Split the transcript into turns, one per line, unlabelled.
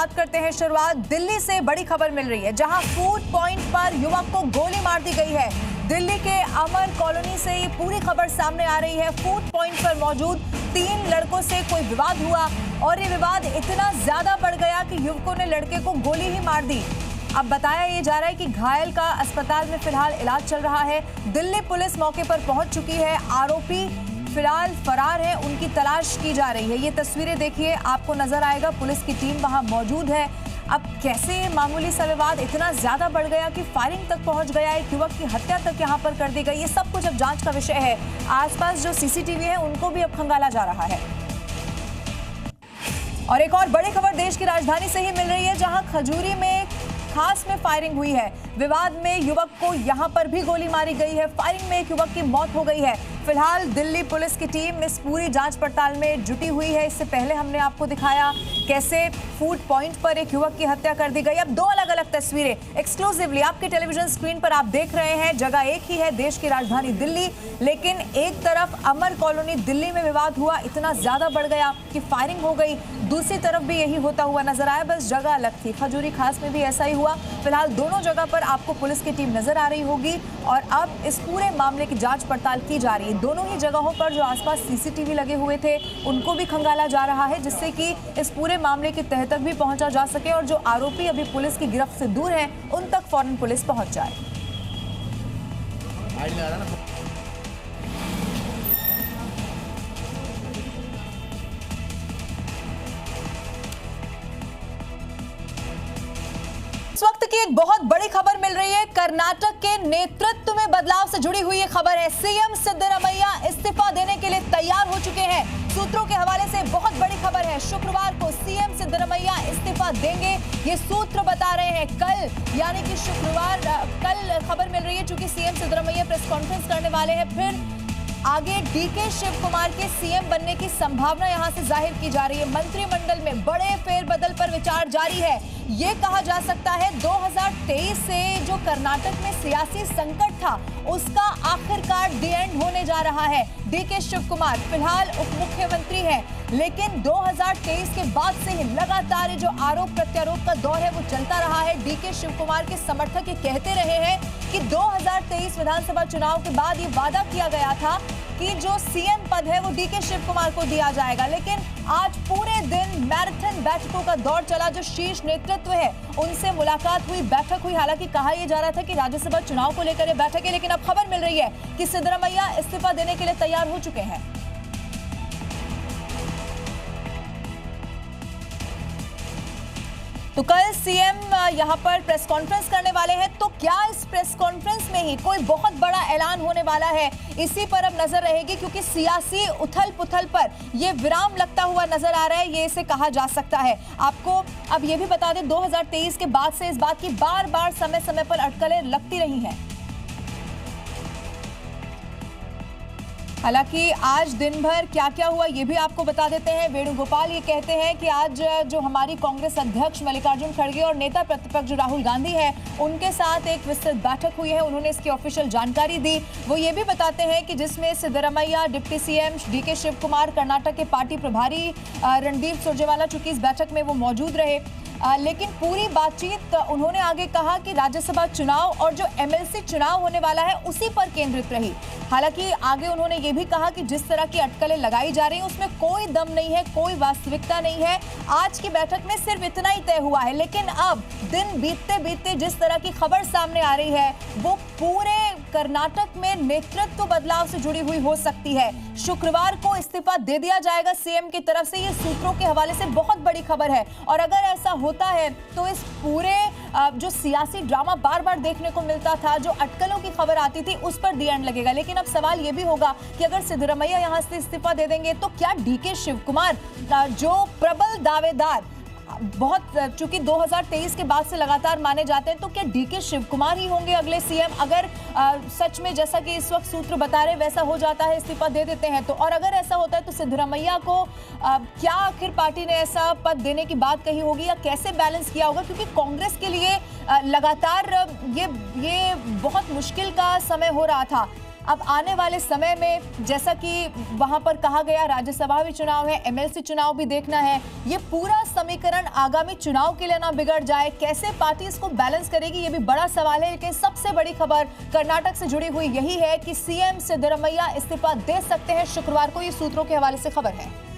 बात करते हैं शुरुआत दिल्ली से। बड़ी खबर मिल रही है जहां फूड पॉइंट पर युवक को गोली मार दी गई है। दिल्ली के अमर कॉलोनी से ये पूरी खबर सामने आ रही है। फूड पॉइंट पर मौजूद 3 लड़कों से कोई विवाद हुआ और ये विवाद इतना ज्यादा बढ़ गया कि युवकों ने लड़के को गोली ही मार दी। अब बताया ये जा रहा है कि घायल का अस्पताल में फिलहाल इलाज चल रहा है। दिल्ली पुलिस मौके पर पहुंच चुकी है। आरोपी फिलहाल फरार है, उनकी तलाश की जा रही है। ये तस्वीरें देखिए, आपको नजर आएगा पुलिस की टीम वहां मौजूद है। अब कैसे मामूली सा विवाद इतना ज्यादा बढ़ गया कि फायरिंग तक पहुंच गया, एक युवक की हत्या तक यहां पर कर दी गई, ये सब कुछ अब जांच का विषय है। आसपास जो सीसीटीवी है उनको भी अब खंगाला जा रहा है। और एक और बड़ी खबर देश की राजधानी से ही मिल रही है जहां खजूरी में खास में फायरिंग हुई है। विवाद में युवक को यहां पर भी गोली मारी गई है। फायरिंग में एक युवक की मौत हो गई है। फिलहाल दिल्ली पुलिस की टीम इस पूरी जांच पड़ताल में जुटी हुई है। इससे पहले हमने आपको दिखाया कैसे फूड पॉइंट पर एक युवक की हत्या कर दी गई। अब 2 अलग अलग तस्वीरें एक्सक्लूसिवली आपके टेलीविजन स्क्रीन पर आप देख रहे हैं। जगह एक ही है, देश की राजधानी दिल्ली, लेकिन एक तरफ अमर कॉलोनी दिल्ली में विवाद हुआ, इतना ज्यादा बढ़ गया कि फायरिंग हो गई। दूसरी तरफ भी यही होता हुआ नजर आया, बस जगह अलग थी। खजूरी खास में भी ऐसा ही हुआ। फिलहाल दोनों जगह पर आपको पुलिस की टीम नजर आ रही होगी और अब इस पूरे मामले की जांच पड़ताल की जा रही है। दोनों ही जगहों पर जो आसपास सीसीटीवी लगे हुए थे उनको भी खंगाला जा रहा है, जिससे कि इस पूरे मामले की तह तक भी पहुंचा जा सके और जो आरोपी अभी पुलिस की गिरफ्त से दूर हैं उन तक फौरन पुलिस पहुंच जाए। इस वक्त की एक बहुत बड़ी खबर मिल रही है। कर्नाटक के नेतृत्व में बदलाव से जुड़ी हुई ये खबर है। सीएम सिद्धरमैया इस्तीफा देने के लिए तैयार हो चुके हैं। सूत्रों के हवाले से बहुत बड़ी खबर है। शुक्रवार को सीएम सिद्धरमैया इस्तीफा देंगे, ये सूत्र बता रहे हैं। कल यानी कि शुक्रवार कल खबर मिल रही है, चूंकि सीएम सिद्धरमैया प्रेस कॉन्फ्रेंस करने वाले हैं। फिर आगे डीके शिव कुमार के सीएम बनने की संभावना यहां से जाहिर की जा रही है। मंत्रिमंडल में बड़े फेरबदल पर विचार जारी है। ये कहा जा सकता है 2023 से जो कर्नाटक में सियासी संकट था उसका आखिरकार दी एंड होने जा रहा है। डीके शिव कुमार फिलहाल उप मुख्यमंत्री हैं, लेकिन 2023 के बाद से ही लगातार जो आरोप प्रत्यारोप का दौर है वो चलता रहा है। डीके शिव कुमार के समर्थक ये कहते रहे हैं कि 2023 विधानसभा चुनाव के बाद ये वादा किया गया था कि जो सीएम पद है वो डीके शिव कुमार को दिया जाएगा, लेकिन आज पूरे दिन मैराथन बैठकों का दौर चला। जो शीर्ष नेतृत्व है उनसे मुलाकात हुई, बैठक हुई। हालांकि कहा यह जा रहा था कि राज्यसभा चुनाव को लेकर ये बैठक है, लेकिन अब खबर मिल रही है कि सिद्धरमैया इस्तीफा देने के लिए तैयार हो चुके हैं। तो कल सीएम यहां पर प्रेस कॉन्फ्रेंस करने वाले हैं, तो क्या इस प्रेस कॉन्फ्रेंस में ही कोई बहुत बड़ा ऐलान होने वाला है? इसी पर अब नजर रहेगी, क्योंकि सियासी उथल पुथल पर यह विराम लगता हुआ नजर आ रहा है, ये इसे कहा जा सकता है। आपको अब ये भी बता दें 2023 के बाद से इस बात की बार बार समय समय पर अटकलें लगती रही हैं। हालांकि आज दिन भर क्या क्या हुआ ये भी आपको बता देते हैं। वेणुगोपाल ये कहते हैं कि आज जो हमारी कांग्रेस अध्यक्ष मल्लिकार्जुन खड़गे और नेता प्रतिपक्ष राहुल गांधी है उनके साथ एक विस्तृत बैठक हुई है, उन्होंने इसकी ऑफिशियल जानकारी दी। वो ये भी बताते हैं कि जिसमें सिद्धरमैया, डिप्टी सीएम डीके शिव कुमार, कर्नाटक के पार्टी प्रभारी रणदीप सुरजेवाला चूंकि इस बैठक में वो मौजूद रहे, लेकिन पूरी बातचीत उन्होंने आगे कहा कि राज्यसभा चुनाव और जो एमएलसी चुनाव होने वाला है उसी पर केंद्रित रही। हालांकि आगे उन्होंने ये भी कहा कि जिस तरह की अटकलें लगाई जा रही हैं उसमें कोई दम नहीं है, कोई वास्तविकता नहीं है। आज की बैठक में सिर्फ इतना ही तय हुआ है, लेकिन अब दिन बीतते बीतते जिस तरह की खबर सामने आ रही है वो पूरे कर्नाटक में नेतृत्व बदलाव से जुड़ी हुई हो सकती है। शुक्रवार को इस्तीफा दे दिया जाएगा सीएम की तरफ से, ये सूत्रों के हवाले से बहुत बड़ी खबर है। और अगर ऐसा होता है तो इस पूरे जो सियासी ड्रामा बार बार देखने को मिलता था, जो अटकलों की खबर आती थी, उस पर दी एंड लगेगा। लेकिन अब सवाल यह भी होगा कि अगर सिद्धरमैया यहां से इस्तीफा दे देंगे तो क्या डीके शिव कुमार जो प्रबल दावेदार बहुत चूंकि 2023 के बाद से लगातार माने जाते हैं, तो क्या डीके शिव कुमार ही होंगे अगले सीएम? अगर सच में जैसा कि इस वक्त सूत्र बता रहे वैसा हो जाता है, इस्तीफा दे देते हैं तो, और अगर ऐसा होता है तो सिद्धरमैया को क्या आखिर पार्टी ने ऐसा पद देने की बात कही होगी या कैसे बैलेंस किया होगा? क्योंकि कांग्रेस के लिए लगातार ये बहुत मुश्किल का समय हो रहा था। अब आने वाले समय में जैसा कि वहां पर कहा गया, राज्यसभा भी चुनाव है, एमएलसी चुनाव भी देखना है, ये पूरा समीकरण आगामी चुनाव के लिए ना बिगड़ जाए, कैसे पार्टी इसको बैलेंस करेगी, ये भी बड़ा सवाल है। लेकिन सबसे बड़ी खबर कर्नाटक से जुड़ी हुई यही है कि सीएम सिद्धरमैया इस्तीफा दे सकते हैं शुक्रवार को, ये सूत्रों के हवाले से खबर है।